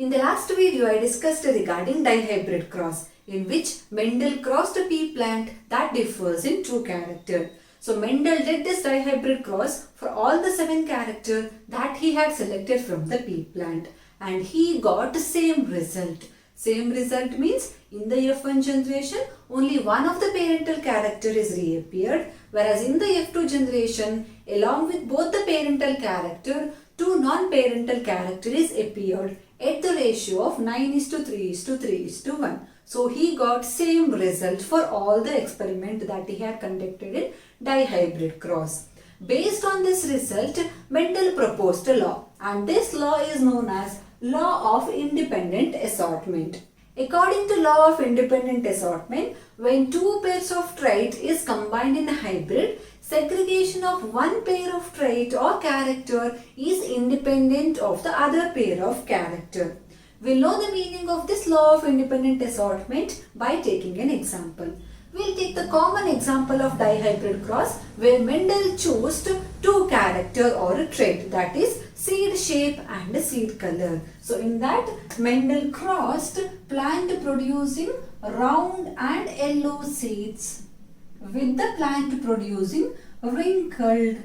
In the last video, I discussed regarding dihybrid cross, in which Mendel crossed a pea plant that differs in two characters. So Mendel did this dihybrid cross for all the 7 characters that he had selected from the pea plant, and he got the same result. Same result means in the F1 generation, only one of the parental character is reappeared, whereas in the F2 generation, along with both the parental character, 2 non-parental characters appeared at the ratio of 9:3:3:1. So he got same result for all the experiment that he had conducted in dihybrid cross. Based on this result, Mendel proposed a law, and this law is known as Law of Independent Assortment. According to Law of Independent Assortment, when 2 pairs of trait is combined in a hybrid, segregation of one pair of trait or character is independent of the other pair of character. We'll know the meaning of this Law of Independent Assortment by taking an example. We'll take the common example of dihybrid cross where Mendel chose 2 character or a trait, that is seed shape and seed color. So in that, Mendel crossed plant producing round and yellow seeds with the plant producing wrinkled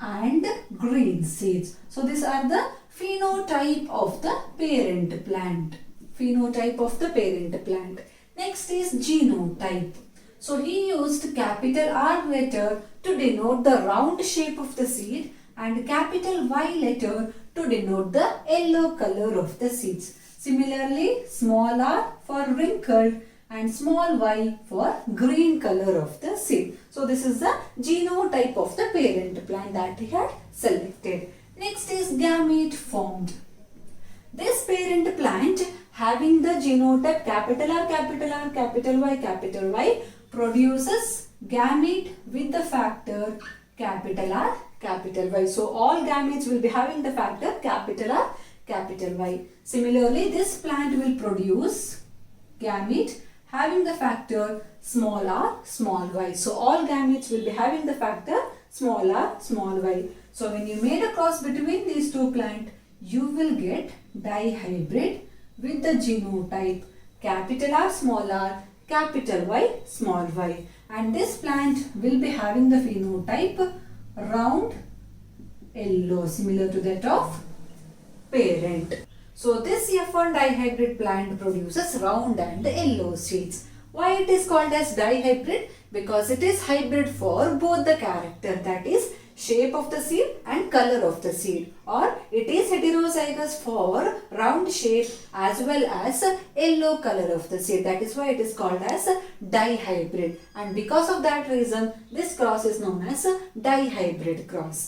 and green seeds. So these are the phenotype of the parent plant. Phenotype of the parent plant. Next is genotype. So he used capital R letter to denote the round shape of the seed and capital Y letter to denote the yellow color of the seeds. Similarly, small r for wrinkled and small y for green color of the seed. So this is the genotype of the parent plant that he had selected. Next is gamete formed. This parent plant having the genotype capital R, capital Y produces gamete with the factor capital R, capital Y. So all gametes will be having the factor capital R, capital Y. Similarly, this plant will produce gamete having the factor small r, small y. So all gametes will be having the factor small r, small y. So when you made a cross between these 2 plants, you will get dihybrid with the genotype capital R, small r, capital Y, small y. And this plant will be having the phenotype round yellow, similar to that of parent. So this F1 dihybrid plant produces round and yellow seeds. Why it is called as dihybrid? Because it is hybrid for both the character, that is shape of the seed and color of the seed, or it is heterozygous for round shape as well as yellow color of the seed. That is why it is called as dihybrid, and because of that reason this cross is known as dihybrid cross.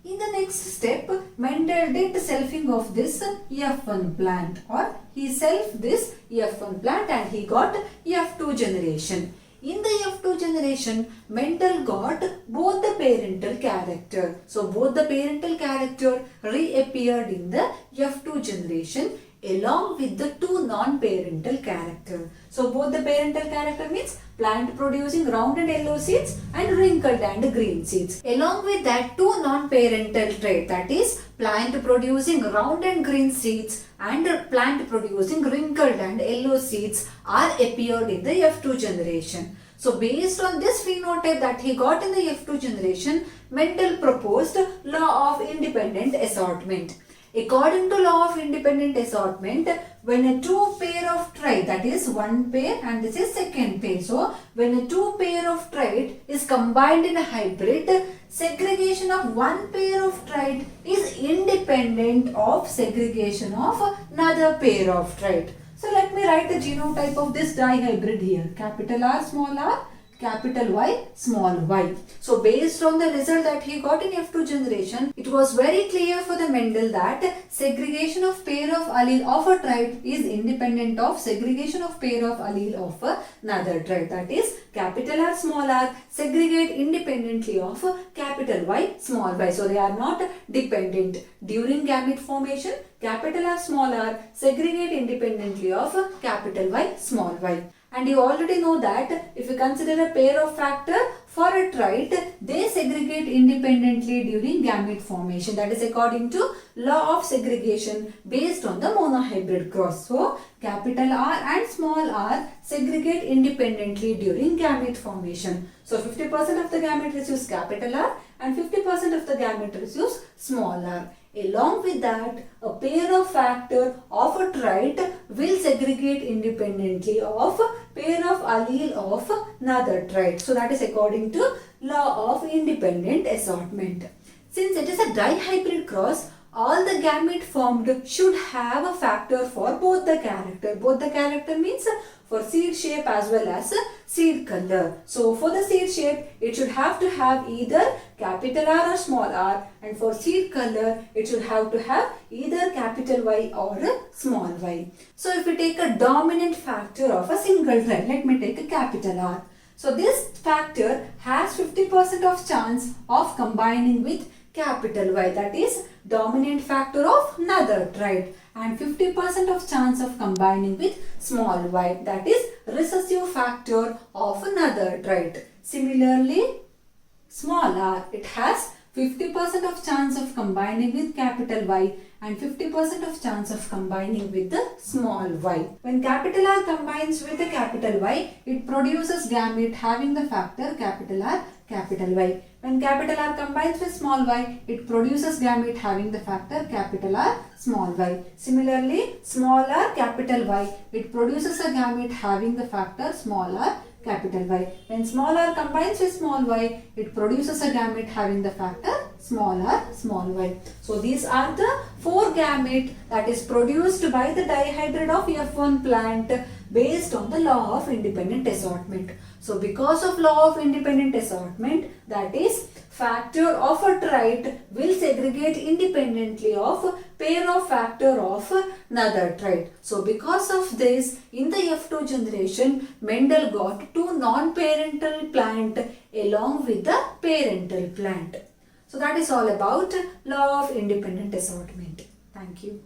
In the next step, Mendel did selfing of this F1 plant, or he selfed this F1 plant and he got F2 generation. In the F2 generation, Mendel got both the parental character. So both the parental character reappeared in the F2 generation along with the 2 non-parental character. So both the parental character means plant producing round and yellow seeds and wrinkled and green seeds. Along with that, 2 non-parental trait, that is plant producing round and green seeds and plant producing wrinkled and yellow seeds are appeared in the F2 generation. So based on this phenotype that he got in the F2 generation, Mendel proposed law of independent assortment. According to law of independent assortment, when a 2 pair of trait, that is 1 pair and this is second pair. So when a 2 pair of trait is combined in a hybrid, segregation of 1 pair of trait is independent of segregation of another pair of trait. So let me write the genotype of this dihybrid here. Capital R, small r, capital Y, small y. So based on the result that he got in F2 generation, it was very clear for the Mendel that segregation of pair of allele of a trait is independent of segregation of pair of allele of another trait. That is capital R, small r segregate independently of capital Y, small y. So they are not dependent. During gamete formation, capital R, small r segregate independently of capital Y, small y. And you already know that if you consider a pair of factor for a trait, they segregate independently during gamete formation. That is according to law of segregation based on the monohybrid cross. So, capital R and small r segregate independently during gamete formation. So, 50% of the gamete receives capital R and 50% of the gamete receives small r. Along with that, a pair of factor of a trait will segregate independently of a pair of allele of another trait. So that is according to law of independent assortment. Since it is a dihybrid cross, all the gamete formed should have a factor for both the character. Both the character means for seed shape as well as seed color. So for the seed shape, it should have to have either capital R or small r, and for seed color, it should have to have either capital Y or small y. So if we take a dominant factor of a single trait, let me take a capital R. So this factor has 50% of chance of combining with capital Y, that is dominant factor of another trait, and 50% of chance of combining with small y, that is recessive factor of another trait. Similarly, small r, it has 50% of chance of combining with capital Y and 50% of chance of combining with the small y. When capital R combines with the capital Y, it produces gamete having the factor capital R, capital Y. When capital R combines with small y, it produces gamete having the factor capital R, small y. Similarly, small r, capital Y, it produces a gamete having the factor small r, capital Y. When small r combines with small y, it produces a gamete having the factor small r, small y. So these are the 4 gamete that is produced by the dihybrid of F1 plant based on the law of independent assortment. So because of law of independent assortment, that is factor of a trait will segregate independently of pair of factor of another trait. So because of this, in the F2 generation, Mendel got 2 non-parental plant along with the parental plant. So that is all about law of independent assortment. Thank you.